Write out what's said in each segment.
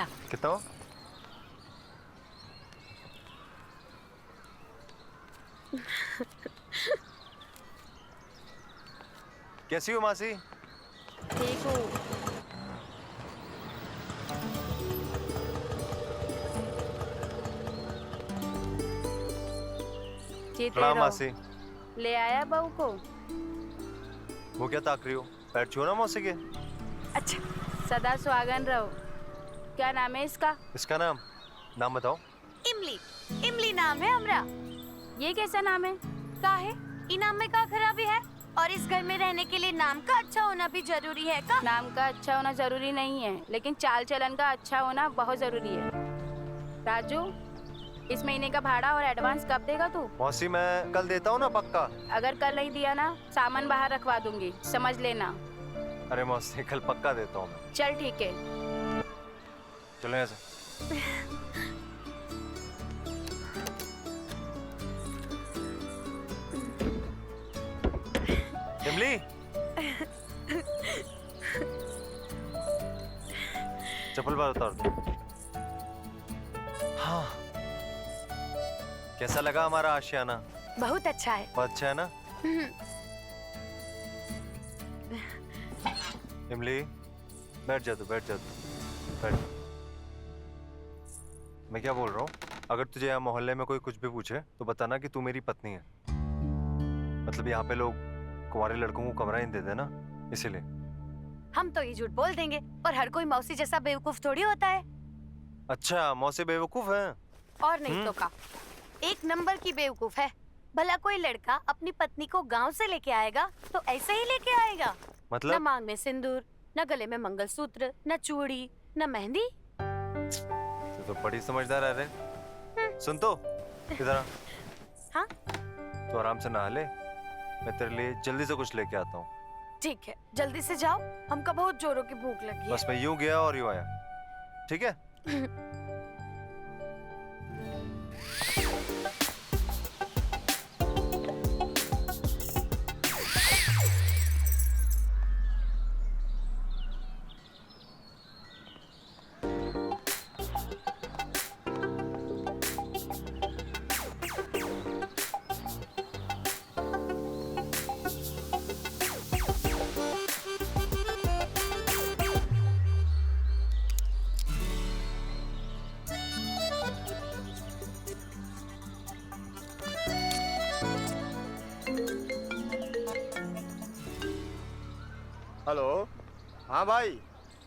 ला। कितना? कैसी हो मासी? ठीक हूँ। जीते प्रणाम रहो। मासी। ले आया बहू को? वो क्या ताक रही हो? पैर छुओ ना मौसी के। अच्छा, सदा सुहागन रहो। क्या नाम है इसका? इसका नाम बताओ। इमली। इमली नाम है हमरा। ये कैसा नाम है? का है? इ नाम में का खराबी है? और इस घर में रहने के लिए नाम का अच्छा होना भी जरूरी है का? नाम का अच्छा होना जरूरी नहीं है, लेकिन चाल चलन का अच्छा होना बहुत जरूरी है। राजू, इस महीने का भाड़ा और एडवांस कब देगा तू? मौसी मैं कल देता हूँ ना पक्का। अगर कल नहीं दिया ना, सामान बाहर रखवा दूंगी, समझ लेना। अरे मौसी कल पक्का देता हूँ मैं। चल ठीक है। चलो यहाँ से। इमली, चप्पल बाहर उतार दो। हाँ, कैसा लगा हमारा आशियाना? बहुत अच्छा है। बहुत अच्छा है ना? इमली, बैठ जा तू, बैठ जा तू, बैठ। मैं क्या बोल रहा हूँ, अगर तुझे यहाँ मोहल्ले में कोई कुछ भी पूछे तो बताना कि तू मेरी पत्नी है। मतलब यहाँ पे लोग कुंवारे लड़कों को कमरा नहीं देते ना, इसीलिए। हम तो ये झूठ बोल देंगे, पर हर कोई मौसी जैसा बेवकूफ थोड़ी होता है। अच्छा, मौसी बेवकूफ है? और नहीं तो का, एक नंबर की बेवकूफ है। भला कोई लड़का अपनी पत्नी को गांव से लेके आएगा तो ऐसे ही लेके आएगा? मतलब? न मांग में सिंदूर, न गले में मंगलसूत्र, न चूड़ी, न मेहंदी। तो बड़ी समझदार है रे। सुन तो, इधर आ। हाँ? तो आराम से नहा ले, मैं तेरे लिए जल्दी से कुछ लेके आता हूँ। ठीक है, जल्दी से जाओ, हमको बहुत जोरों की भूख लगी है। बस मैं यूं गया और यूं आया, ठीक है? हेलो। हाँ भाई,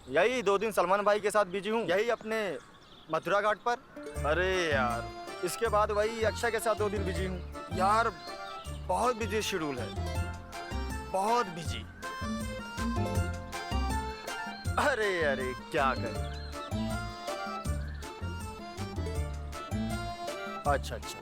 यही 2 दिन सलमान भाई के साथ बिजी हूँ, यही अपने मथुरा घाट पर। अरे यार, इसके बाद वही अक्षय के साथ 2 दिन बिजी हूँ यार। बहुत बिजी शेड्यूल है, बहुत बिजी। अरे अरे क्या करें। अच्छा अच्छा।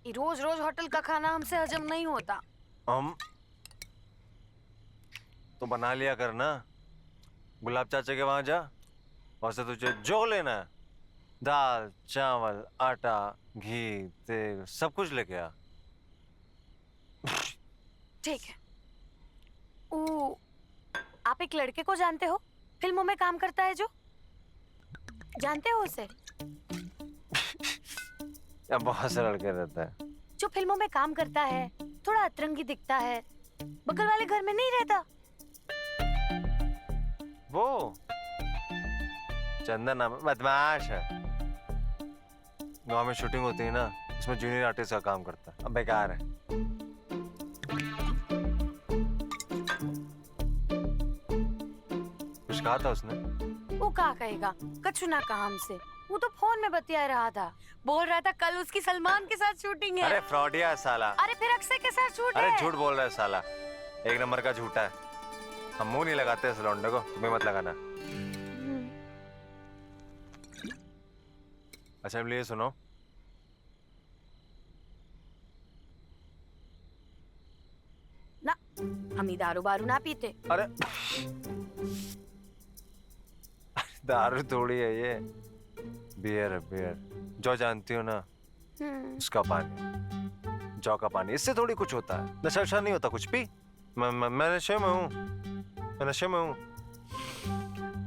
रोज रोज होटल का खाना हमसे हजम नहीं होता। हम तो बना लिया कर ना, गुलाब चाचा के वहां जा, वहां से तुझे जो लेना है, दाल चावल आटा घी तेल सब कुछ लेके आ। ठीक है। आप एक लड़के को जानते हो, फिल्मों में काम करता है जो? जानते हो उसे? या बहुत से लड़के रहता है जो फिल्मों में काम करता है, थोड़ा अतरंगी दिखता है, बगल वाले घर में नहीं रहता। वो चंदन नाम है, बदमाश है। गाँव में शूटिंग होती है ना, उसमें जूनियर आर्टिस्ट का काम करता है। अब बेकार है। कुछ कहा था उसने? वो क्या कहेगा, कछु ना कहा हमसे। वो तो फोन में बतिया रहा था, बोल रहा था कल उसकी सलमान के साथ शूटिंग है। अरे फ्रॉडिया है साला। अरे फिर अक्षय के साथ शूट है। अरे झूठ बोल रहा है साला, एक नंबर का झूठा है। हम मुंह नहीं लगाते इस लौंडे को, तुम्हें मत लगाना। अच्छा ये सुनो, ना, हम ही दारू बारू ना पीते। अरे दारू थोड़ी है ये, बियर है बियर। जो जानती हो ना, उसका पानी, जौ का पानी, इससे थोड़ी कुछ होता है। नशा वशा नहीं होता कुछ। पी, मैं नशे में हूँ, मैं नशे में हूँ।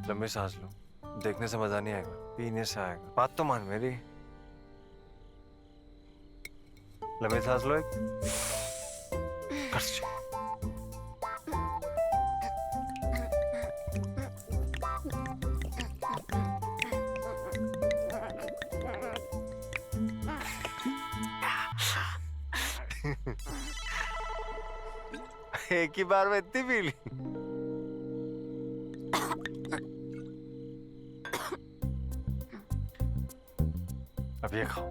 लंबी सांस लो, देखने से मजा नहीं आएगा, पीने से आएगा। बात तो मान मेरी। लंबी सांस लो एक, एक ही बार में इतनी पी ली। अब ये खाओ।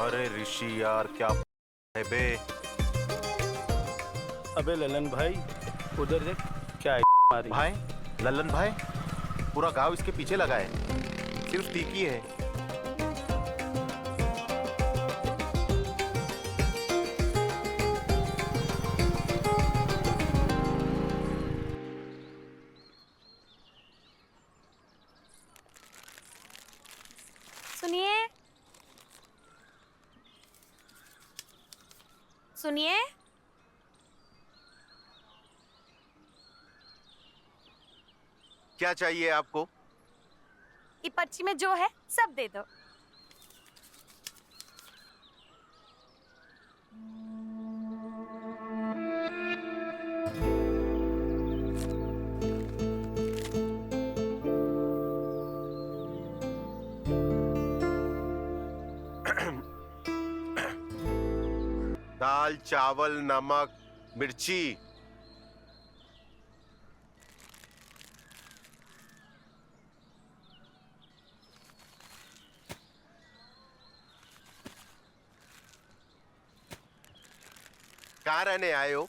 अरे ऋषि यार, क्या है बे? अबे ललन भाई, उधर देख क्या है मारी। भाई, लल्लन भाई, पूरा गांव इसके पीछे लगा है, सिर्फ टीकी है। सुनिए, सुनिए, क्या चाहिए आपको? ये पर्ची में जो है सब दे दो। दाल, चावल, नमक, मिर्ची। कहाँ रहने आए हो?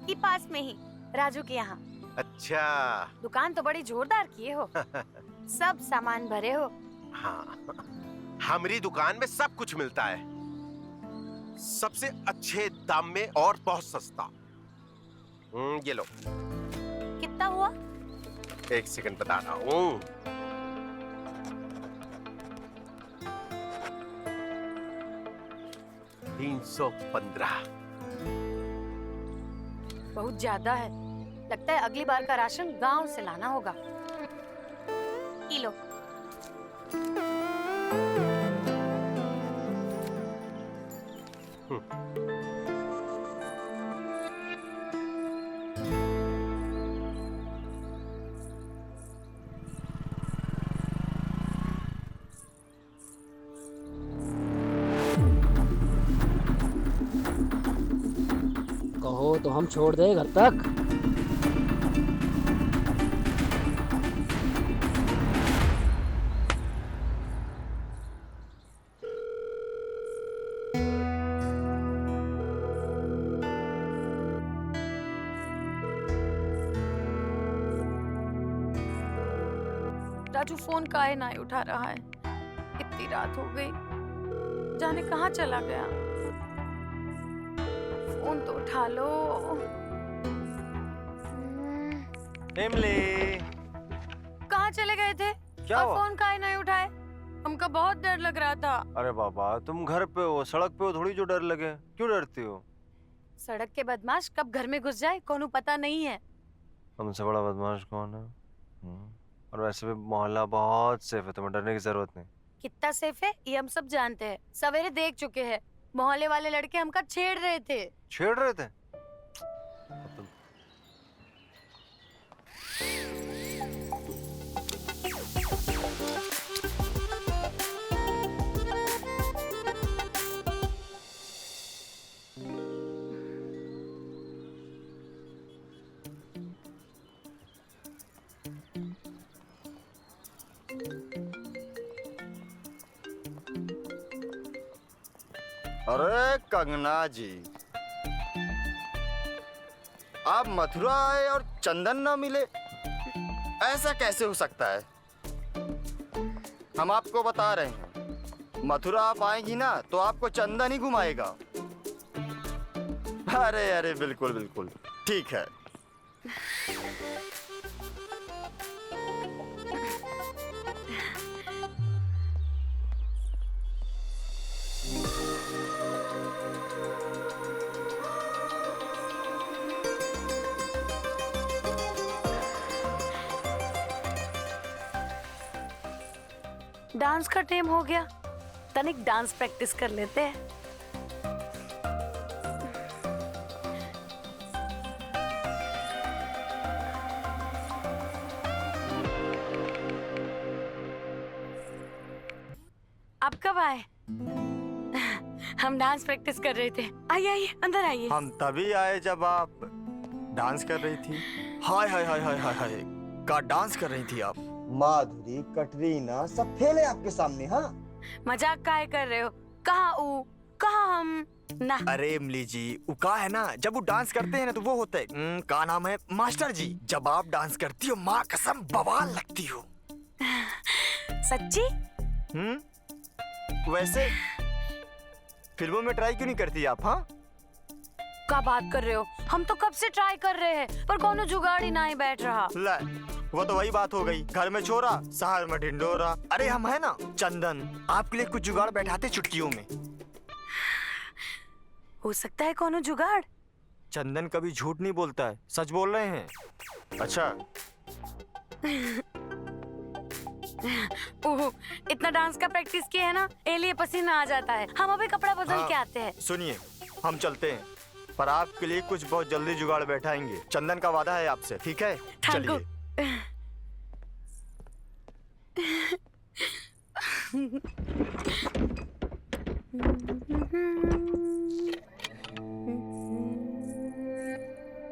ये पास में ही, राजू के यहाँ। अच्छा। दुकान तो बड़ी जोरदार किए हो। सब सामान भरे हो। हाँ, हमारी दुकान में सब कुछ मिलता है, सबसे अच्छे दाम में और बहुत सस्ता। ये लो। कितना हुआ? एक सेकंड बता रहा हूँ। $315। बहुत ज्यादा है, लगता है अगली बार का राशन गांव से लाना होगा। ये लो। कहो तो हम छोड़ दे घर तक। राजू फोन काहे ना उठा रहा है? इतनी रात हो गई, जाने कहाँ चला गया। फोन तो उठा लो। इमली, कहाँ चले गए थे? क्या और हुआ? फोन काहे नहीं उठाए? हमको बहुत डर लग रहा था। अरे बाबा, तुम घर पे हो, सड़क पे हो, थोड़ी जो डर लगे। क्यों डरती हो? सड़क के बदमाश कब घर में घुस जाए कोनो पता नहीं है। हमसे बड़ा बदमाश कौन है? और वैसे भी मोहल्ला बहुत सेफ है, तुम्हें डरने की जरूरत नहीं। कितना सेफ है ये हम सब जानते हैं, सवेरे देख चुके हैं। मोहल्ले वाले लड़के हमका छेड़ रहे थे। छेड़ रहे थे? अरे कंगना जी, आप मथुरा आए और चंदन ना मिले, ऐसा कैसे हो सकता है? हम आपको बता रहे हैं, मथुरा आप आएंगी ना तो आपको चंदन ही घुमाएगा। अरे अरे बिल्कुल बिल्कुल ठीक है। डांस का टाइम हो गया, तनिक डांस प्रैक्टिस कर लेते हैं। आप कब आए? हम डांस प्रैक्टिस कर रहे थे। आइए आइए अंदर आइए। हम तभी आए जब आप डांस कर रही थी। हाय हाय हाय हाय हाय हाय, का डांस कर रही थी आप। माधुरी, कटरीना सब फेले आपके सामने। हाँ, मजाक काहे कर रहे हो? कहाँ ऊ, कहाँ हम ना। अरे इमली जी, उका है ना, जब वो डांस करते हैं ना तो वो होता है का नाम है मास्टर जी। जब आप डांस करती हो माँ कसम बवाल लगती हो। सच्ची? वैसे फिल्मों में ट्राई क्यों नहीं करती आप? हाँ, क्या बात कर रहे हो? हम तो कब से ट्राई कर रहे हैं पर कोनो जुगाड़ ही ना ही बैठ रहा। ले, वो तो वही बात हो गई, घर में छोरा शहर में ढिंडोरा। अरे हम है ना चंदन, आपके लिए कुछ जुगाड़ बैठाते चुटकियों में। हो सकता है कोनो जुगाड़। चंदन कभी झूठ नहीं बोलता है, सच बोल रहे हैं। अच्छा ओह, इतना डांस का प्रैक्टिस किया है ना, इसलिए पसीना आ जाता है। हम अभी कपड़ा बदल के आते हैं। सुनिए, हम चलते हैं, पर आपके लिए कुछ बहुत जल्दी जुगाड़ बैठाएंगे। चंदन का वादा है आपसे, ठीक है? चलिए।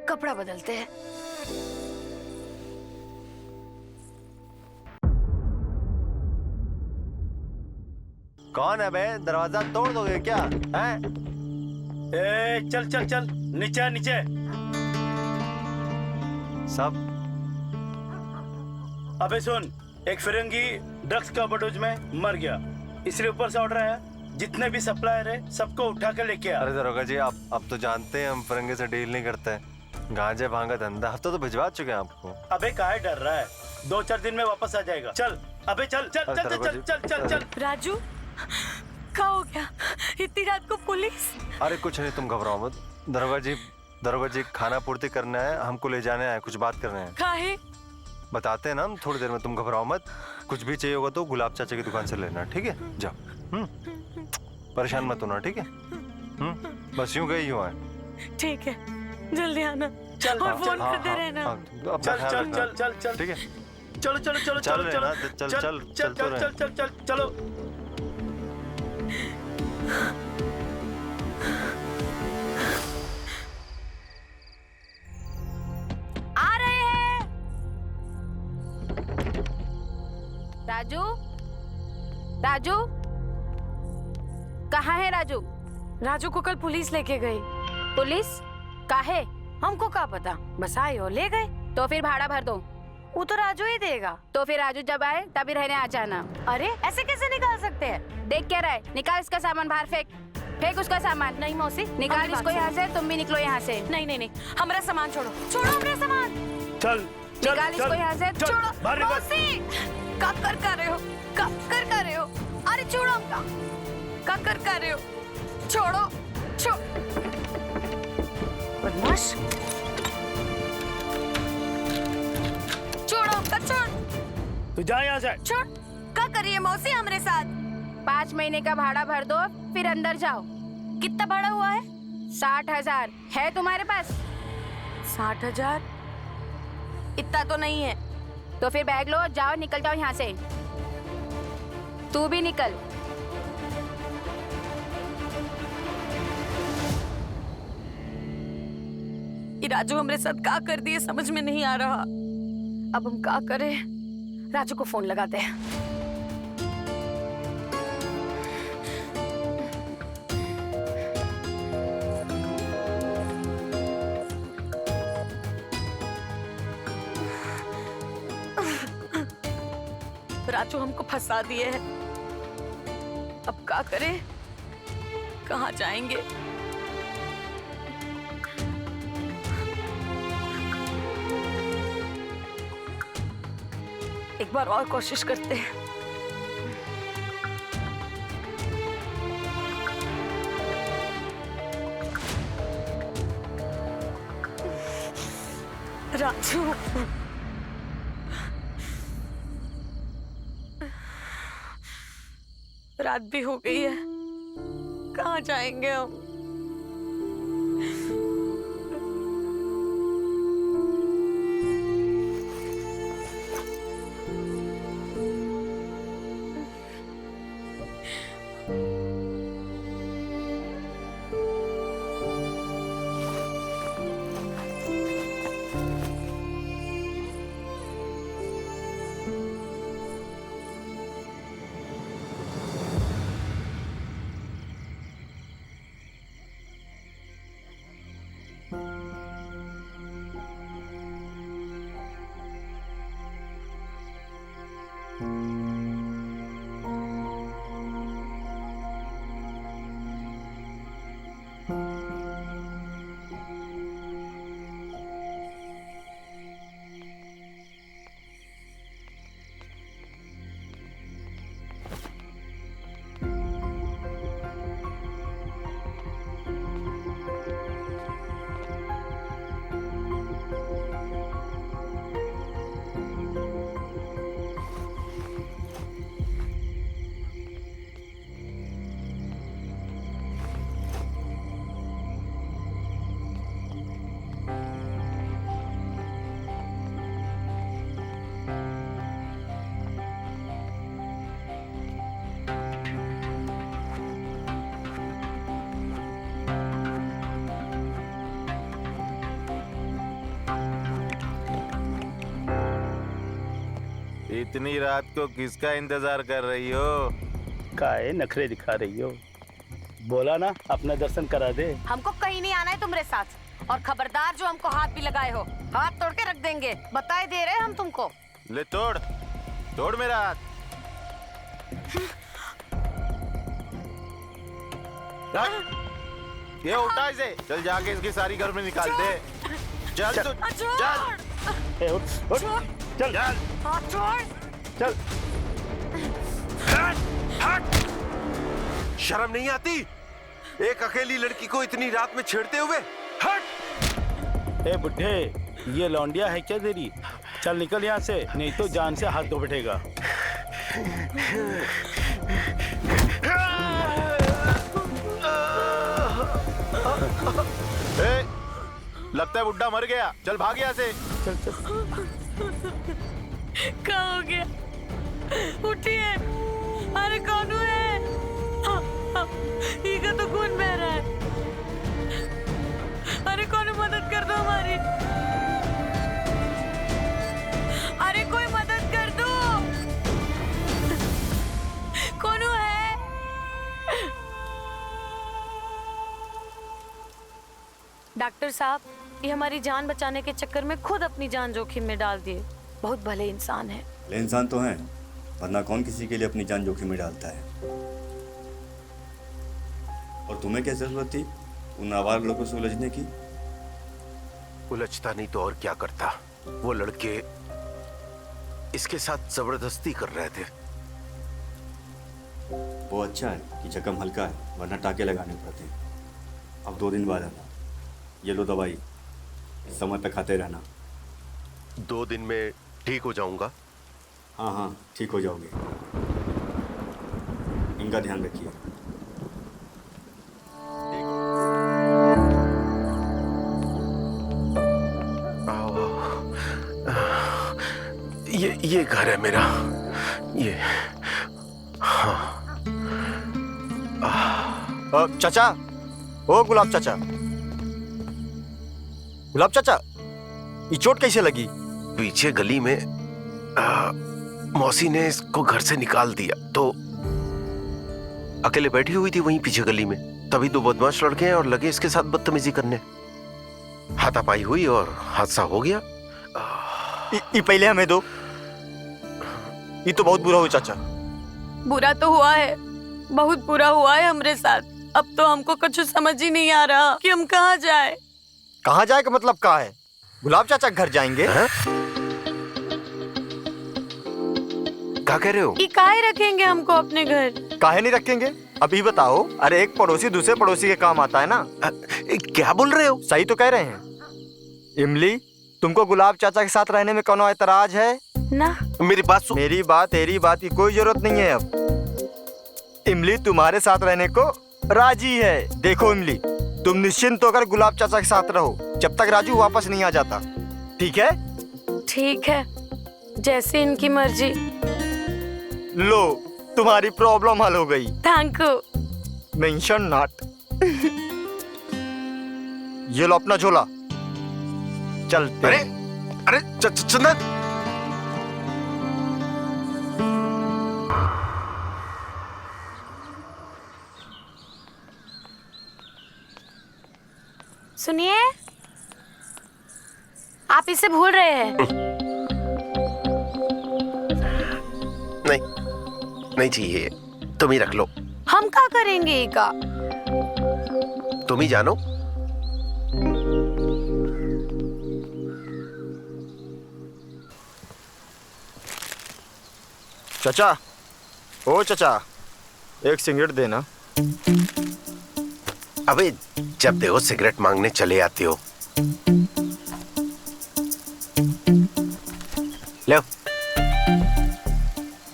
कपड़ा बदलते हैं। कौन है बे? दरवाजा तोड़ दोगे क्या? हैं? ए, चल चल चल, नीचे नीचे। सब अबे सुन, एक फिरंगी ड्रग्स का ओवरडोज में मर गया, इसलिए ऊपर से ऑर्डर आया, जितने भी सप्लायर है सबको उठा के लेके आ। अरे दरोगा जी, आप अब तो जानते हैं हम फिरंगी से डील नहीं करते हैं। गांजे भांगा धंधा हफ्ता तो भिजवा चुके हैं आपको। अबे काहे डर रहा है? 2-4 दिन में वापस आ जाएगा। चल अबे चल चल चल चल चल चल चल चल। राजू, क्या हो गया? इतनी रात को पुलिस? अरे कुछ नहीं, तुम घबराओ मत। दरोगा जी खाना पूर्ति करना है, हमको ले जाने आए, कुछ बात करना है। काहे? बताते हैं ना हम थोड़ी देर में, तुम घबराओ मत। कुछ भी चाहिए होगा तो गुलाब चाचा की दुकान से लेना, ठीक है? जाओ। परेशान मत होना, ठीक है? बस यूं गई यूं आए। ठीक है, जल्दी आना। चल और फोन हाँ, करते हाँ, रहना। हाँ, अपना चल ख्याल चल रखना, चल चल चल ठीक है? चलो चलो चलो चल चलो रहे चलो ना, चल चल चल चल तो चल रहे। चल चल चल चलो। आ रहे हैं। राजू, राजू, कहाँ है राजू? राजू को कल पुलिस लेके गई। पुलिस? काहे? हमको क्या पता, बस आए और ले गए। तो फिर भाड़ा भर दो। वो तो राजू ही देगा। तो फिर राजू जब आए तभी रहने आ जाना। अरे ऐसे कैसे निकाल सकते हैं? देख क्या रहा है? निकाल इसका सामान बाहर, फेंक फेंक उसका सामान। नहीं मौसी, निकाल हमारी इसको बात यहाँ से, तुम भी निकलो यहाँ से। सुनो। नहीं नहीं नहीं, हमारा सामान छोड़ो, छोड़ो हमारा सामान। चल चल निकाल इसको यहाँ से, चल, छोड़ो बाहर निकल। मौसी, कब कर रहे हो? कब कर रहे हो? अरे छोड़ो हमका, कब कर रहे हो? छोड़ो, छोड़ बदमाश, छोड़ो हमका, छोड़ तू जा यहाँ से। छोड़। क्या करिए मौसी हमारे साथ? 5 महीने का भाड़ा भर दो, फिर अंदर जाओ। कितना भाड़ा हुआ है? 60,000 है तुम्हारे पास? 60,000? इतना तो नहीं है। तो फिर बैग लो, जाओ, निकल जाओ यहाँ से। तू भी निकल। ये राजू हमारे साथ क्या कर दिए समझ में नहीं आ रहा। अब हम क्या करें? राजू को फोन लगाते हैं। राजू हमको फंसा दिए है। अब क्या करें, कहाँ जाएंगे? एक बार और कोशिश करते हैं। राजू, रात भी हो गई है, कहाँ जाएंगे हम? इतनी रात को किसका इंतजार कर रही हो? काहे नखरे दिखा रही हो? बोला ना अपना दर्शन करा दे। हमको कहीं नहीं आना है तुम्हारे साथ, और खबरदार जो हमको हाथ भी लगाए हो, हाथ तोड़ के रख देंगे, बताए दे रहे हम तुमको। ले तोड़, तोड़ मेरा हाथ। ये उठा इसे, चल जाके इसकी सारी घर में निकाल दे। चल तू, चल। ए, उठ, उठ, चल, चल, हाथ छोड़। चल। शर्म नहीं आती एक अकेली लड़की को इतनी रात में छेड़ते हुए? हट! ए बुढ़े, ये लौंडिया है क्या तेरी? चल निकल यहाँ से, नहीं तो जान से हाथ धो बैठेगा। ए, लगता है बुड्ढा मर गया, चल भाग यहाँ से। चल चल। क्या हो गया? उठिए, अरे कौन है? इका तो खून बह रहा है। अरे कौन मदद कर दो हमारी। अरे कोई मदद कर दो। कौन है? डॉक्टर साहब, ये हमारी जान बचाने के चक्कर में खुद अपनी जान जोखिम में डाल दिए। बहुत भले इंसान है। भले इंसान तो हैं, वरना कौन किसी के लिए अपनी जान जोखिम में डालता है। और तुम्हें क्या जरूरत थी उन आवारा लोगों से उलझने की? उलझता नहीं तो और क्या करता। वो लड़के इसके साथ जबरदस्ती कर रहे थे। वो अच्छा है कि जख्म हल्का है, वरना टाके लगाने पड़ते। अब 2 दिन बाद आना, ये लो दवाई, समय पे खाते रहना। 2 दिन में ठीक हो जाऊंगा? हाँ हाँ, ठीक हो जाओगे। इनका ध्यान रखिए। ये घर है मेरा। ये हाँ। चाचा, ओ गुलाब चाचा, गुलाब चाचा, ये चोट कैसे लगी? पीछे गली में मौसी ने इसको घर से निकाल दिया, तो अकेले बैठी हुई थी वहीं पीछे गली में। तभी 2 बदमाश लड़के हैं और लगे इसके साथ बदतमीजी करने। हाथापाई हुई और हादसा हो गया। ये पहले हमें दो। ये तो बहुत बुरा हुआ चाचा। बुरा तो हुआ है, बहुत बुरा हुआ है हमरे साथ। अब तो हमको कुछ समझ ही नहीं आ रहा कि हम कहाँ जाए। कहाँ जाए का मतलब कहाँ है? गुलाब चाचा के घर जाएंगे। क्या कह रहे हो? ये काहे रखेंगे हमको अपने घर? काहे नहीं रखेंगे? अभी बताओ। अरे एक पड़ोसी दूसरे पड़ोसी के काम आता है ना। क्या बोल रहे हो? सही तो कह रहे हैं। इमली, तुमको गुलाब चाचा के साथ रहने में कोनो एतराज है? ना। मेरी बात सुन। मेरी बात तेरी बात की कोई जरूरत नहीं है अब। इमली तुम्हारे साथ रहने को राजी है। देखो इमली, तुम निश्चिंत होकर गुलाब चाचा के साथ रहो जब तक राजू वापस नहीं आ जाता, ठीक है? ठीक है, जैसे इनकी मर्जी। लो, तुम्हारी प्रॉब्लम हल हो गई। Thank you. Mention not. ये लो अपना झोला, चलते। अरे अरे चंदन, सुनिए, आप इसे भूल रहे हैं। नहीं नहीं चाहिए, तुम ही रख लो। हम क्या करेंगे ये का? तुम ही जानो। चाचा, ओ चाचा, एक सिगरेट देना। अबे जब देखो सिगरेट मांगने चले आते हो। ले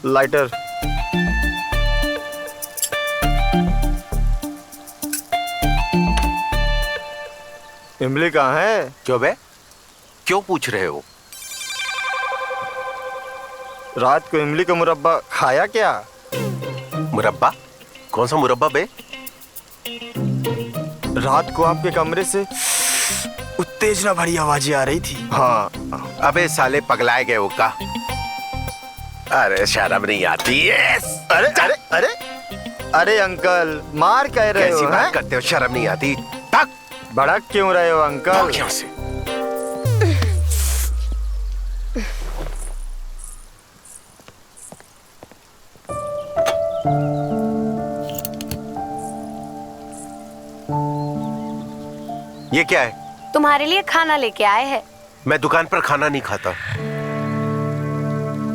लाइटर। इमली कहाँ है? क्यों बे, क्यों पूछ रहे हो? रात को इमली का मुरब्बा खाया क्या? मुरब्बा? कौन सा मुरब्बा बे? रात को आपके कमरे से उत्तेजना भरी आवाजें आ रही थी। हाँ। अबे साले पगलाए गए हो का? अरे शर्म नहीं आती है? अरे अरे अरे अरे अंकल, मार कह रहे हो? कैसी बात हैं? करते हो? शर्म नहीं आती? भाग भड़क क्यों रहे हो अंकल? भाग यहाँ से। ये क्या है? तुम्हारे लिए खाना लेके आए हैं। मैं दुकान पर खाना नहीं खाता।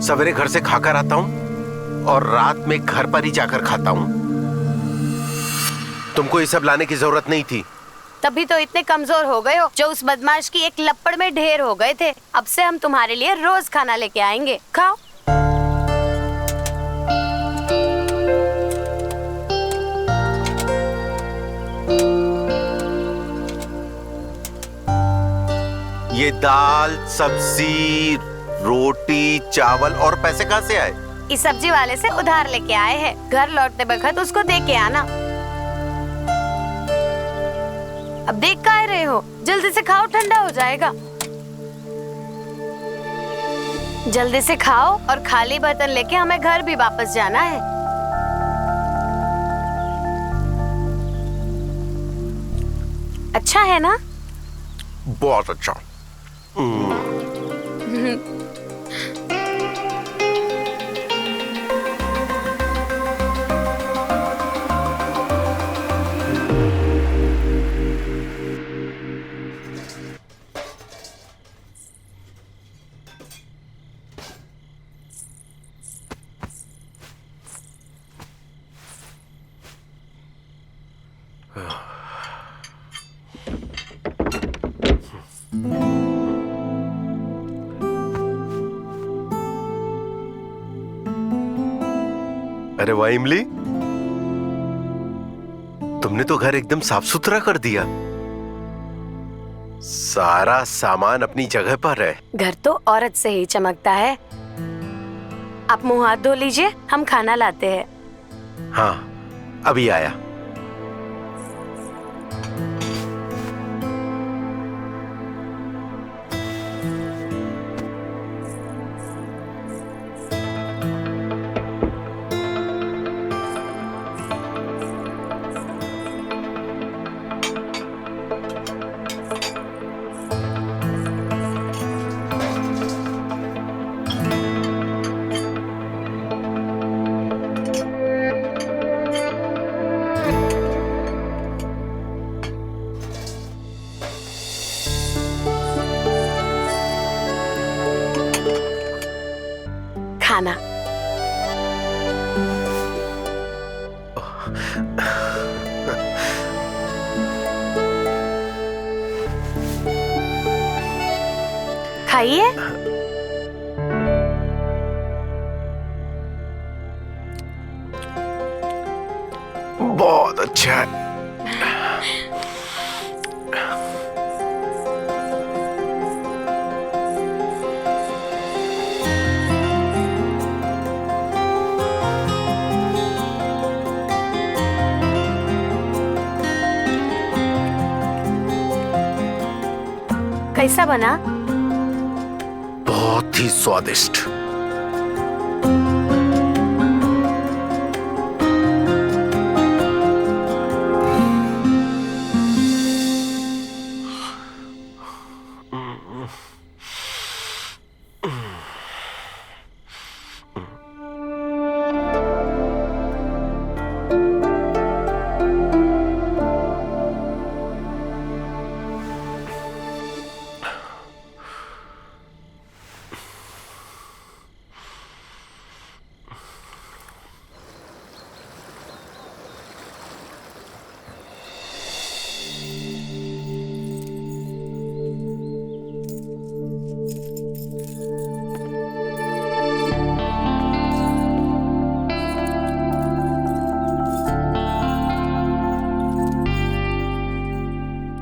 सवेरे घर से खाकर आता हूँ और रात में घर पर ही जाकर खाता हूँ। तुमको ये सब लाने की जरूरत नहीं थी। तभी तो इतने कमजोर हो गए हो जो उस बदमाश की एक लपड़ में ढेर हो गए थे। अब से हम तुम्हारे लिए रोज खाना लेके आएंगे, खाओ। ये दाल, सब्जी, रोटी, चावल और पैसे कहाँ से आए? इस सब्जी वाले से उधार लेके आए हैं। घर लौटते वक्त उसको दे के आना। अब देख का रहे हो, जल्दी से खाओ, ठंडा हो जाएगा। जल्दी से खाओ और खाली बर्तन लेके हमें घर भी वापस जाना है। अच्छा है ना? बहुत अच्छा। अरे वाह इमली, तुमने तो घर एकदम साफ सुथरा कर दिया। सारा सामान अपनी जगह पर है। घर तो औरत से ही चमकता है। आप मुंह हाथ धो लीजिए, हम खाना लाते हैं। हाँ, अभी आया। खाना। खाइए। बहुत अच्छा है। कैसा बना? बहुत ही स्वादिष्ट।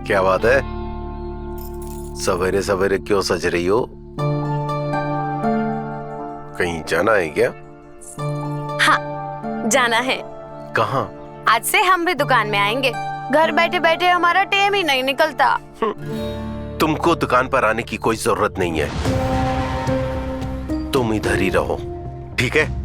क्या बात है? सवेरे सवेरे क्यों सज रही हो? कहीं जाना है क्या? हाँ, जाना है। कहाँ? आज से हम भी दुकान में आएंगे। घर बैठे बैठे हमारा टाइम ही नहीं निकलता। तुमको दुकान पर आने की कोई जरूरत नहीं है। तुम इधर ही रहो, ठीक है?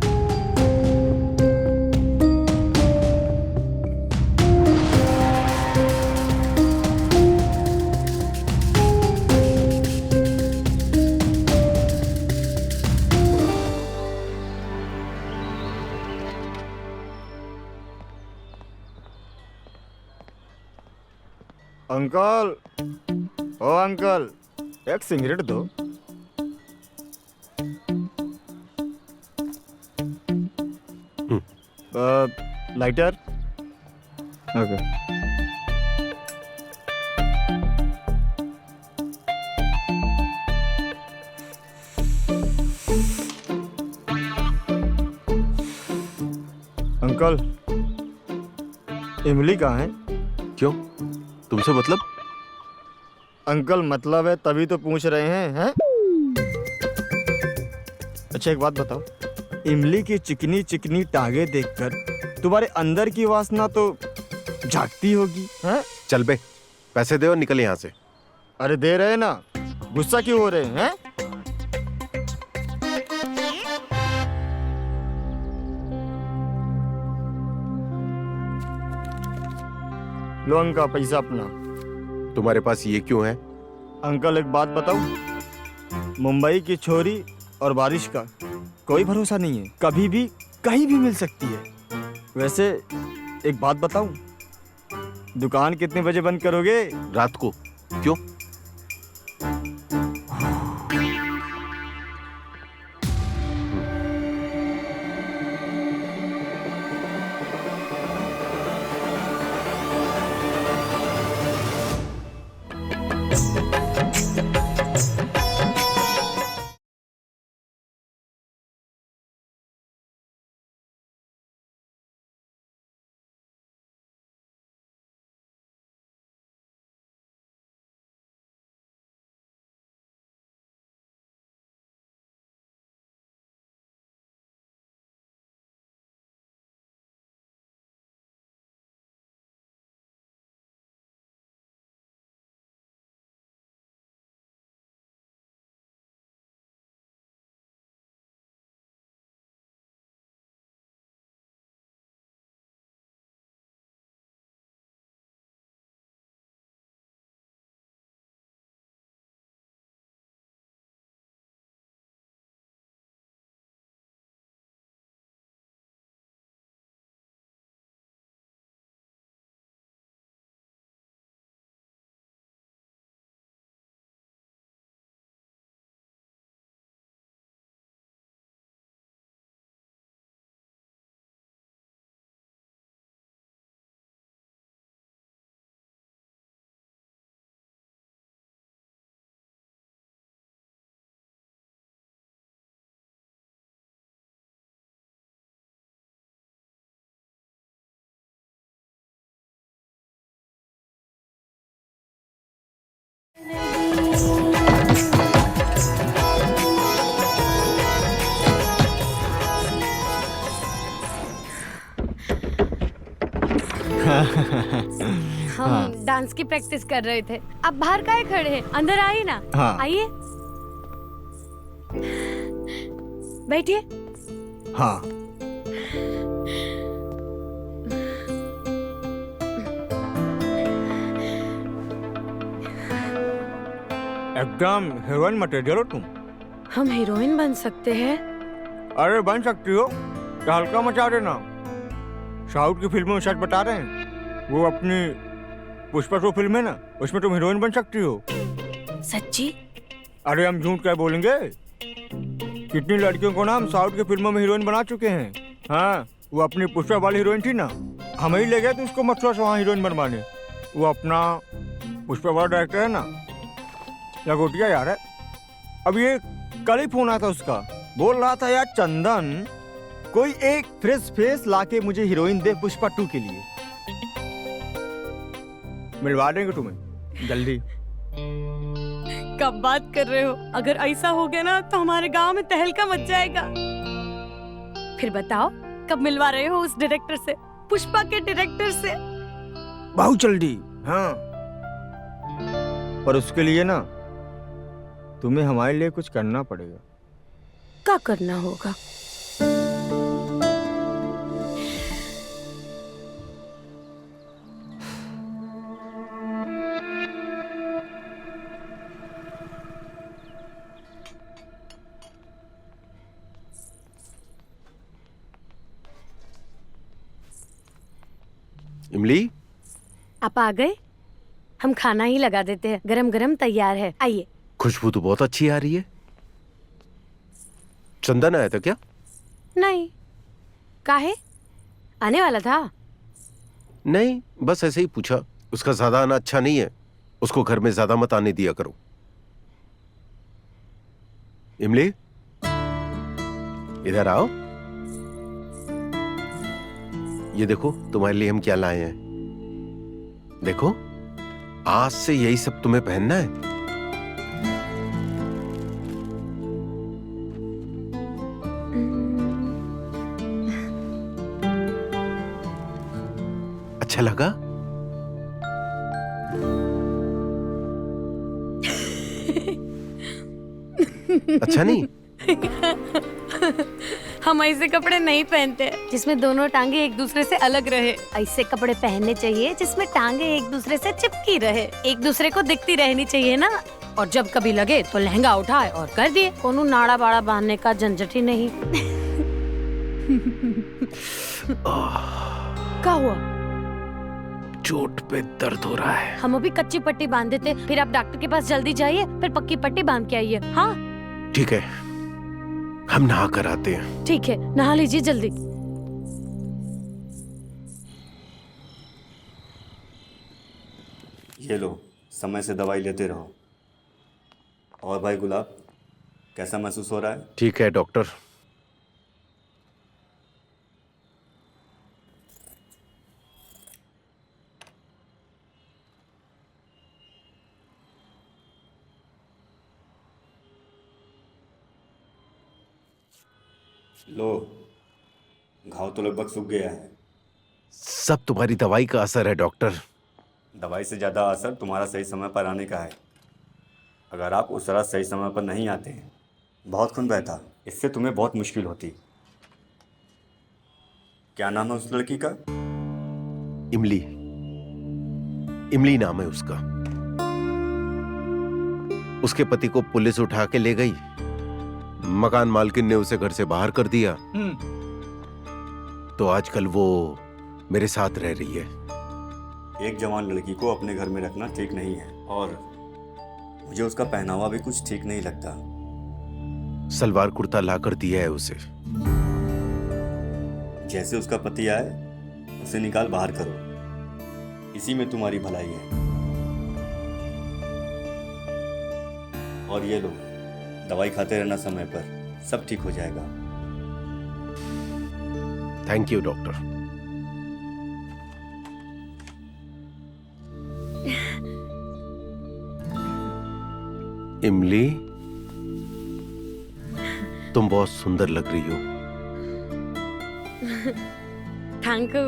अंकल, ओ अंकल, एक सिगरेट दो। लाइटर। ओके। अंकल, इमली कहाँ है? क्यों? तुमसे मतलब? अंकल मतलब है तभी तो पूछ रहे हैं? अच्छा एक बात बताओ, इमली की चिकनी चिकनी टांगे देखकर तुम्हारे अंदर की वासना तो जागती होगी, हैं? चल बे, पैसे दे और निकल यहाँ से। अरे दे रहे ना, गुस्सा क्यों हो रहे हैं? लो अंकल पैसा अपना। तुम्हारे पास ये क्यों है? अंकल एक बात बताऊं, मुंबई की छोरी और बारिश का कोई भरोसा नहीं है, कभी भी कहीं भी मिल सकती है। वैसे एक बात बताऊं, दुकान कितने बजे बंद करोगे? रात को। क्यों? हम डांस की प्रैक्टिस कर रहे थे। आप बाहर काहे खड़े हैं? अंदर आइए ना। हाँ। आइए, बैठिए। हाँ। एकदम हीरोइन मटेरियल हो तुम। हम हीरोइन बन सकते हैं? अरे बन सकती हो, तो हल्का मचा देना। साउथ की फिल्मों में सच बता रहे हैं, वो अपनी पुष्पा 2 फिल्म है ना, उसमें तुम हीरोइन बन सकती हो। सच्ची? अरे हम झूठ क्या बोलेंगे, कितनी लड़कियों को ना हम साउथ की फिल्मों में हीरोइन बना चुके हैं। हाँ, वो अपनी पुष्पा वाली हीरोइन थी ना, हम ही ले गए थे उसको मथुरा से वहाँ हीरोइन बनवाने। वो अपना पुष्पा वाला डायरेक्टर है ना, लंगोटिया यार है। अब ये कल ही फोन आया था उसका, बोल रहा था यार चंदन, कोई एक फ्रेश फेस लाके मुझे हीरोइन दे पुष्पा 2 के लिए। मिलवा देंगे तुम्हें जल्दी। कब बात कर रहे हो? अगर ऐसा हो गया ना तो हमारे गांव में तहलका मच जाएगा। फिर बताओ कब मिलवा रहे हो उस डायरेक्टर से, पुष्पा के डायरेक्टर से? बहुत जल्दी। हाँ, पर उसके लिए ना तुम्हें हमारे लिए कुछ करना पड़ेगा। क्या करना होगा? इमली, आप आ गए? हम खाना ही लगा देते हैं, गरम गरम तैयार है, आइए। खुशबू तो बहुत अच्छी आ रही है। चंदन आया था क्या? नहीं, काहे? आने वाला था? नहीं, बस ऐसे ही पूछा। उसका ज्यादा आना अच्छा नहीं है, उसको घर में ज्यादा मत आने दिया करो। इमली, इधर आओ। ये देखो तुम्हारे लिए हम क्या लाए हैं। देखो, आज से यही सब तुम्हें पहनना है। अच्छा लगा? अच्छा नहीं? हम ऐसे कपड़े नहीं पहनते जिसमें दोनों टांगे एक दूसरे से अलग रहे। ऐसे कपड़े पहनने चाहिए जिसमें टांगे एक दूसरे से चिपकी रहे, एक दूसरे को दिखती रहनी चाहिए ना। और जब कभी लगे तो लहंगा उठाए और कर दिए, कोनो नाड़ा बाड़ा बांधने का झंझट ही नहीं। क्या हुआ? चोट पे दर्द हो रहा है। हम अभी कच्ची पट्टी बांध देते, फिर आप डॉक्टर के पास जल्दी जाइए, फिर पक्की पट्टी बांध के आइए। हाँ ठीक है, हम नहा कर आते हैं। ठीक है, नहा लीजिए जल्दी। ये लो, समय से दवाई लेते रहो। और भाई गुलाब, कैसा महसूस हो रहा है? ठीक है डॉक्टर। लो, घाव तो लगभग सूख गया है। सब तुम्हारी दवाई का असर है डॉक्टर। दवाई से ज़्यादा असर तुम्हारा सही समय पर आने का है। अगर आप उस तरह सही समय पर नहीं आते, बहुत खून बहता, इससे तुम्हें बहुत मुश्किल होती। क्या नाम है उस लड़की का? इमली। इमली नाम है उसका। उसके पति को पुलिस उठा के ले गई, मकान मालकिन ने उसे घर से बाहर कर दिया। तो आजकल वो मेरे साथ रह रही है। एक जवान लड़की को अपने घर में रखना ठीक नहीं है, और मुझे उसका पहनावा भी कुछ ठीक नहीं लगता। सलवार कुर्ता ला कर दिया है उसे। जैसे उसका पति आए, उसे निकाल बाहर करो। इसी में तुम्हारी भलाई है। और ये लो, दवाई खाते रहना समय पर, सब ठीक हो जाएगा। Thank you doctor. इमली, तुम बहुत सुंदर लग रही हो। Thank you.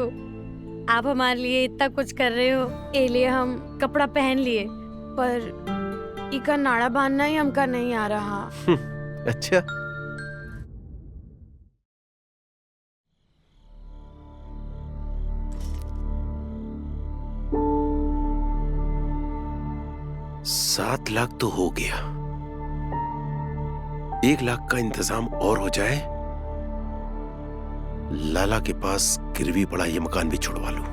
आप हमारे लिए इतना कुछ कर रहे हो, ए लिए हम कपड़ा पहन लिए, पर इका नाड़ा बांधना ही हमका नहीं आ रहा। अच्छा, $7 लाख तो हो गया, 1 लाख का इंतजाम और हो जाए, लाला के पास गिरवी पड़ा ये मकान भी छुड़वा लूं।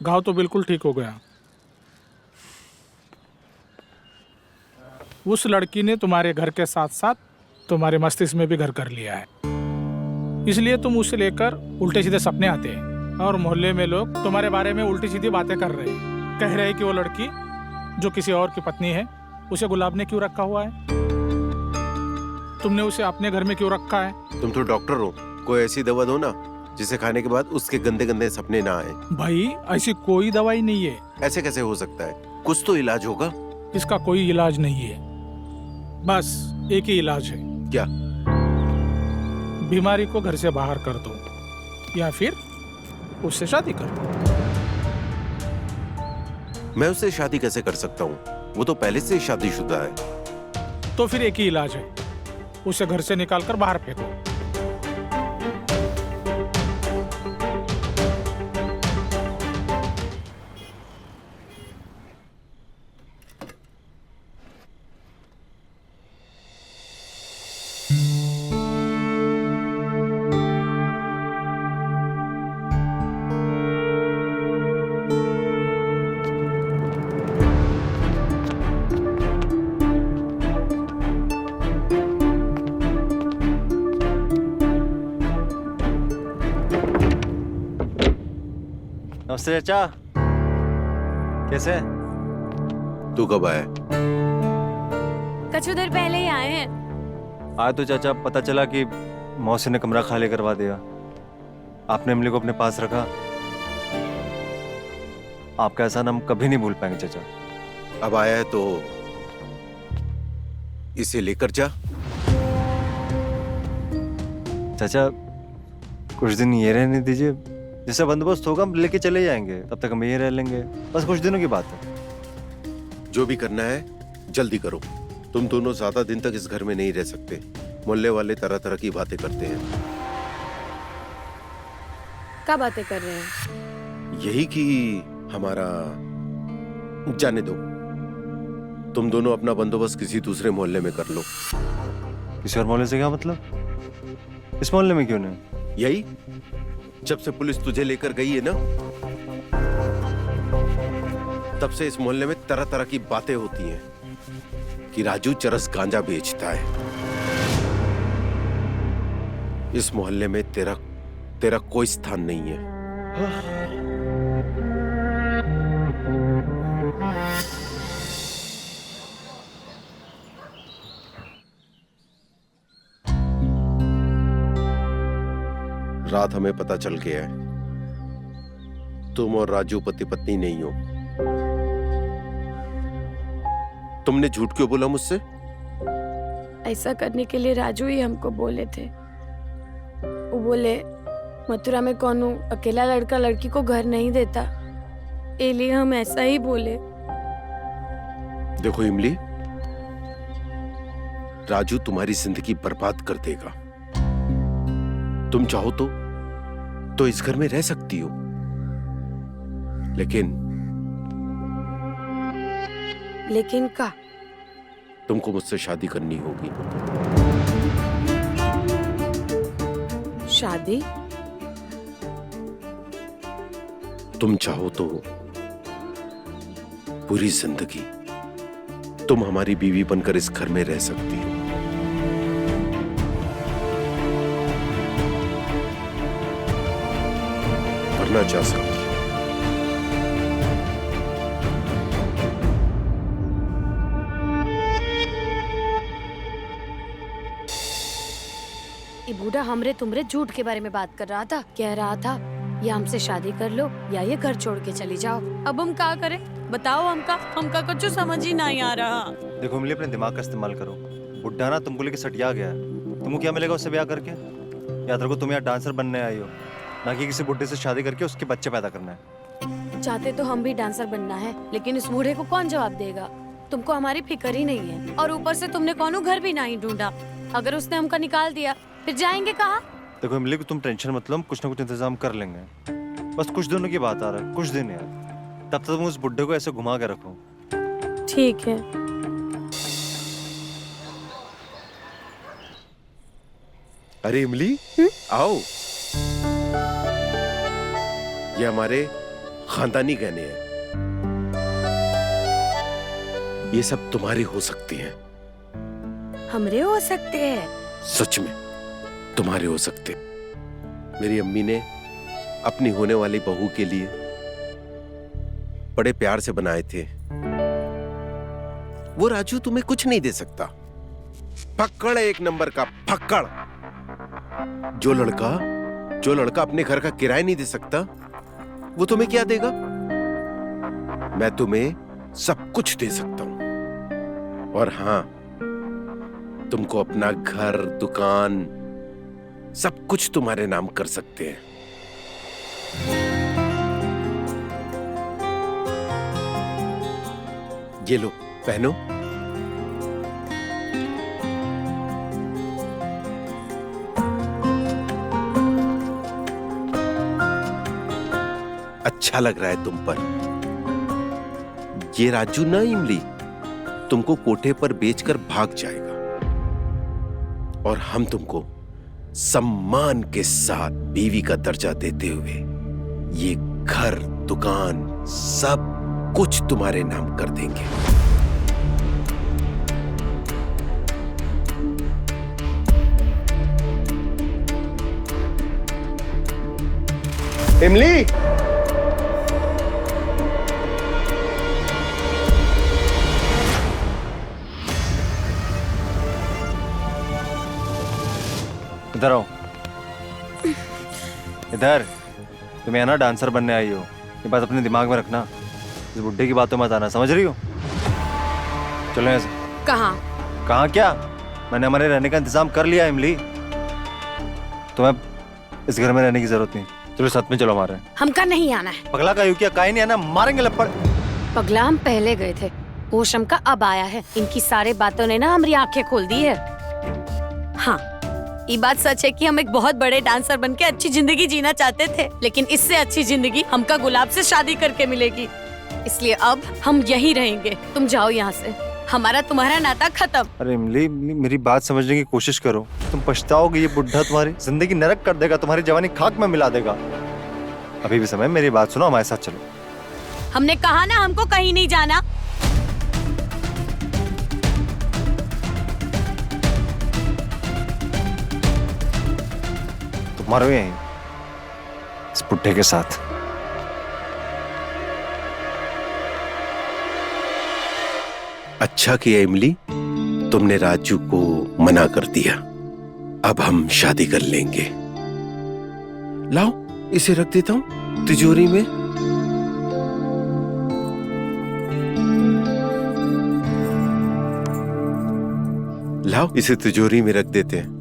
घाव तो बिल्कुल ठीक हो गया। उस लड़की ने तुम्हारे घर के साथ साथ तुम्हारे मस्तिष्क में भी घर कर लिया है, इसलिए तुम उसे लेकर उल्टे सीधे सपने आते हैं और मोहल्ले में लोग तुम्हारे बारे में उल्टी सीधी बातें कर रहे हैं। कह रहे हैं कि वो लड़की जो किसी और की पत्नी है, उसे गुलाब ने क्यों रखा हुआ है, तुमने उसे अपने घर में क्यों रखा है। तुम तो डॉक्टर हो, कोई ऐसी दवा दो ना जिसे खाने के बाद उसके गंदे गंदे सपने ना आए। भाई ऐसी कोई दवाई नहीं है। ऐसे कैसे हो सकता है, कुछ तो इलाज होगा। इसका कोई इलाज नहीं है, बस एक ही इलाज है। क्या? बीमारी को घर से बाहर कर दो या फिर उससे शादी कर दो। मैं उससे शादी कैसे कर सकता हूँ, वो तो पहले से शादीशुदा है। तो फिर एक ही इलाज है, उसे घर से निकालकर बाहर फेंको। नमस्ते चाचा, कैसे? तू कब आया? कुछ देर पहले ही आए हैं। आज तो चाचा पता चला कि मौसी ने कमरा खाली करवा दिया। आपने इमली को अपने पास रखा। आपका एहसान हम कभी नहीं भूल पाएंगे चाचा। अब आया है तो इसे लेकर जा। चाचा कुछ दिन ये रहने दीजिए, जैसा बंदोबस्त होगा हम लेके चले जाएंगे, तब तक हम ये रह लेंगे। बस कुछ दिनों की बात है। जो भी करना है जल्दी करो। तुम दोनों ज्यादा दिन तक इस घर में नहीं रह सकते। मोहल्ले वाले तरह तरह की बातें करते हैं। क्या बातें कर रहे हैं? यही कि हमारा जाने दो। तुम दोनों अपना बंदोबस्त किसी दूसरे मोहल्ले में कर लो। किसी और मोहल्ले से क्या मतलब? इस मोहल्ले में क्यों नहीं? यही जब से पुलिस तुझे लेकर गई है ना, तब से इस मोहल्ले में तरह तरह की बातें होती हैं कि राजू चरस गांजा बेचता है। इस मोहल्ले में तेरा कोई स्थान नहीं है। रात हमें पता चल गया है तुम और राजू पति पत्नी नहीं हो। तुमने झूठ क्यों बोला मुझसे? ऐसा करने के लिए राजू ही हमको बोले थे। बोले मथुरा में कौन अकेला लड़का लड़की को घर नहीं देता, इसलिए हम ऐसा ही बोले। देखो इमली, राजू तुम्हारी जिंदगी बर्बाद कर देगा। तुम चाहो तो इस घर में रह सकती हो, लेकिन का? तुमको मुझसे शादी करनी होगी। शादी? तुम चाहो तो पूरी जिंदगी तुम हमारी बीवी बनकर इस घर में रह सकती हो। करना चाह सकती हो। ये बूढ़ा हमरे तुमरे झूठ के बारे में बात कर रहा था, कह रहा था या हमसे शादी कर लो या ये घर छोड़ के चली जाओ। अब हम क्या करें बताओ? हमका कुछ समझ ही नहीं आ रहा। देखो इमली, अपने दिमाग का इस्तेमाल करो। बुड्ढा ना तुमको लेके सटिया गया है। तुमको क्या मिलेगा उससे ब्याह करके? याद रखो तुम यहाँ डांसर बनने आई हो, ना कि किसी बुड्ढे से शादी करके उसके बच्चे पैदा करना है। चाहते तो हम भी डांसर बनना है, लेकिन इस बूढ़े को कौन जवाब देगा? तुमको हमारी फिक्र ही नहीं है, और ऊपर से तुमने कौन घर भी नहीं ढूंढा। अगर उसने हमका निकाल दिया फिर जाएंगे कहाँ? देखो इमली, तुम टेंशन मत लो, हम कुछ ना कुछ इंतजाम कर लेंगे। बस कुछ दिनों की बात आ रहा है, कुछ दिन यार। तब तक तुम उस बुड्ढे को ऐसे घुमा के रखो। ठीक है। अरे इमली, आओ। ये हमारे खानदानी गहने हैं। ये सब तुम्हारी हो सकती हैं। हमरे हो सकते हैं? सच में तुम्हारे हो सकते। मेरी अम्मी ने अपनी होने वाली बहू के लिए बड़े प्यार से बनाए थे। वो राजू तुम्हें कुछ नहीं दे सकता। फक्कड़ है, एक नंबर का फक्कड़। जो लड़का अपने घर का किराया नहीं दे सकता, वो तुम्हें क्या देगा? मैं तुम्हें सब कुछ दे सकता हूं। और हां, तुमको अपना घर, दुकान, सब कुछ तुम्हारे नाम कर सकते हैं। ये लो, पहनो। अच्छा लग रहा है तुम पर। ये राजू ना इमली तुमको कोठे पर बेचकर भाग जाएगा, और हम तुमको सम्मान के साथ बीवी का दर्जा देते हुए ये घर, दुकान, सब कुछ तुम्हारे नाम कर देंगे। इमली, इधर आओ। इधर। तुम यहाँ ना डांसर बनने आई हो, ये बात अपने दिमाग में रखना। इस बुड्ढे की बातों मत आना, समझ रही हो? चलो यहाँ से। कहाँ? कहाँ क्या? मैंने हमारे रहने का इंतजाम कर लिया इमली। तुम्हें इस घर में रहने की जरूरत नहीं। चलो साथ में चलो हमारे। हमका नहीं आना है। पगला का क्या? काहे नहीं आना? मारेंगे लपड़। पगला हम पहले गए थे, होश हमका अब आया है। इनकी सारे बातों ने ना हमारी आंखें खोल दी है। हाँ, ये बात सच है कि हम एक बहुत बड़े डांसर बनके अच्छी जिंदगी जीना चाहते थे, लेकिन इससे अच्छी जिंदगी हमका गुलाब से शादी करके मिलेगी। इसलिए अब हम यहीं रहेंगे। तुम जाओ यहाँ से, हमारा तुम्हारा नाता खत्म। अरे इमली, मेरी बात समझने की कोशिश करो। तुम पछताओगे। ये बुड्ढा तुम्हारी जिंदगी नरक कर देगा, तुम्हारी जवानी खाक में मिला देगा। अभी भी समय, मेरी बात सुनो, हमारे साथ चलो। हमने कहा ना हमको कहीं नहीं जाना। मरो यहीं इस बुड्ढे के साथ। अच्छा किया इमली, तुमने राजू को मना कर दिया। अब हम शादी कर लेंगे। लाओ, इसे रख देता हूं तिजोरी में। लाओ, इसे तिजोरी में रख देते हैं।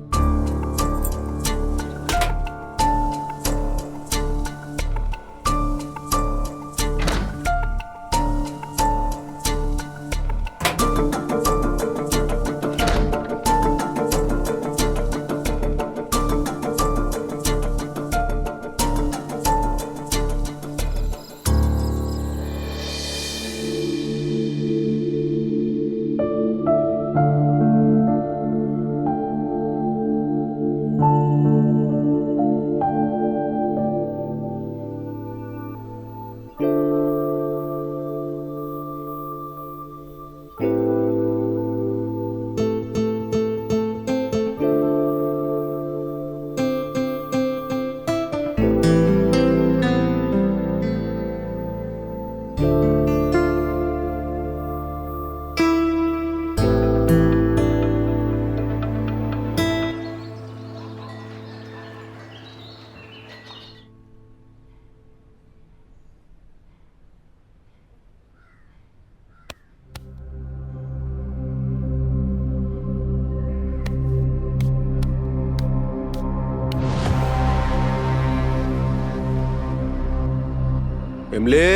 इमली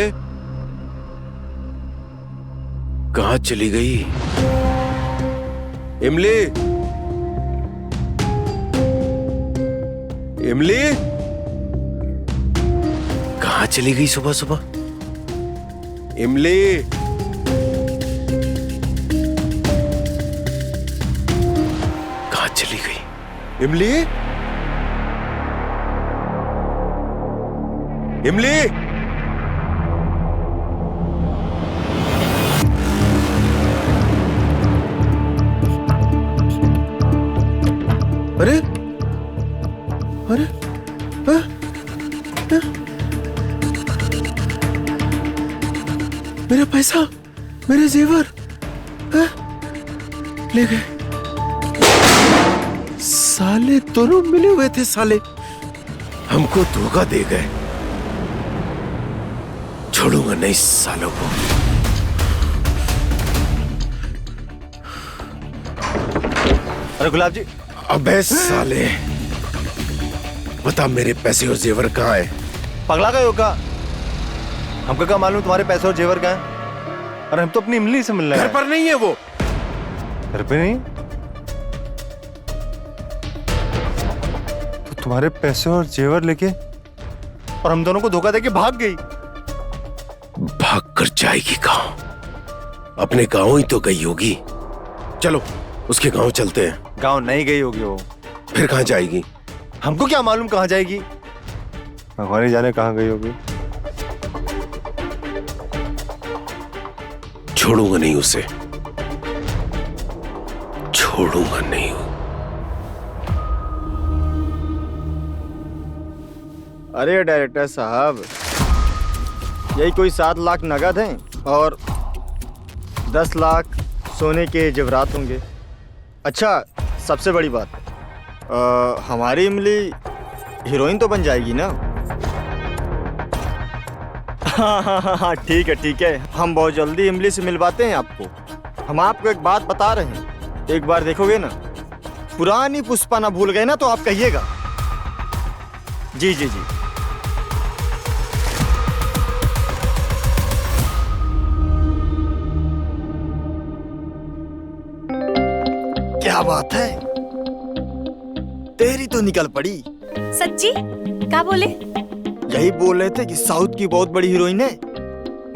कहाँ चली गई? इमली, इमली कहाँ चली गई सुबह सुबह? इमली, कहाँ चली गई? इमली, इमली, अरे अरे हाँ? हाँ? मेरा पैसा, मेरे जेवर हाँ? ले गए। साले दोनों मिले हुए थे साले, हमको धोखा दे गए। छोड़ूंगा नहीं सालों को। अरे गुलाब जी। अबे साले, बता मेरे पैसे और जेवर कहाँ है? पगला गए हो क्या? हमको क्या मालूम तुम्हारे पैसे और जेवर कहाँ हैं? अरे हम तो अपनी इमली से मिलने घर पर नहीं है वो। घर पे नहीं? तो तुम्हारे पैसे और जेवर लेके और हम दोनों को धोखा देके भाग गई। भाग कर जाएगी कहाँ? अपने गांव ही तो गई होगी। चलो उसके गांव चलते हैं। गांव नहीं गई होगी वो। फिर कहाँ जाएगी? हमको क्या मालूम कहाँ जाएगी? भगवान ही जाने कहाँ गई होगी। छोड़ूंगा नहीं उसे, छोड़ूंगा नहीं। अरे डायरेक्टर साहब, यही कोई 7 लाख नगद हैं और 10 लाख सोने के जेवरात होंगे। अच्छा, सबसे बड़ी बात, हमारी इमली हीरोइन तो बन जाएगी ना? हाँ, ठीक है, हम बहुत जल्दी इमली से मिलवाते हैं आपको। हम आपको एक बात बता रहे हैं, एक बार देखोगे ना, पुरानी पुष्पा ना भूल गए ना तो आप कहिएगा। जी। क्या बात है, तेरी तो निकल पड़ी। सच्ची? क्या बोले? यही बोल रहे थे कि साउथ की बहुत बड़ी हीरोइन है,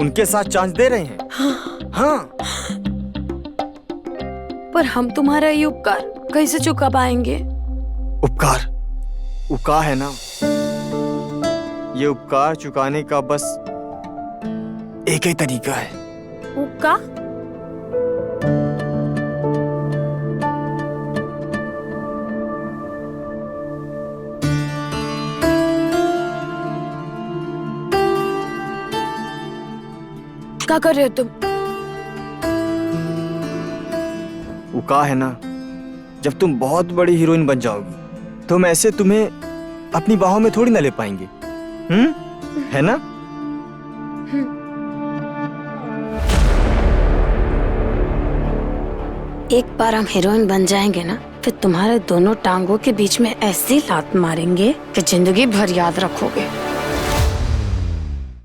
उनके साथ चांस दे रहे हैं। हाँ। पर हम तुम्हारा ये उपकार कैसे चुका पाएंगे? उपकार है ना, ये उपकार चुकाने का बस एक ही तरीका है। उपकार? क्या कर रहे हो तुम? वो कहा है ना, जब तुम बहुत बड़ी हीरोइन बन जाओगी तो हम ऐसे तुम्हें अपनी बाहों में थोड़ी ना ले पाएंगे। है ना? एक बार हम हीरोइन बन जाएंगे ना, फिर तुम्हारे दोनों टांगों के बीच में ऐसी लात मारेंगे कि जिंदगी भर याद रखोगे।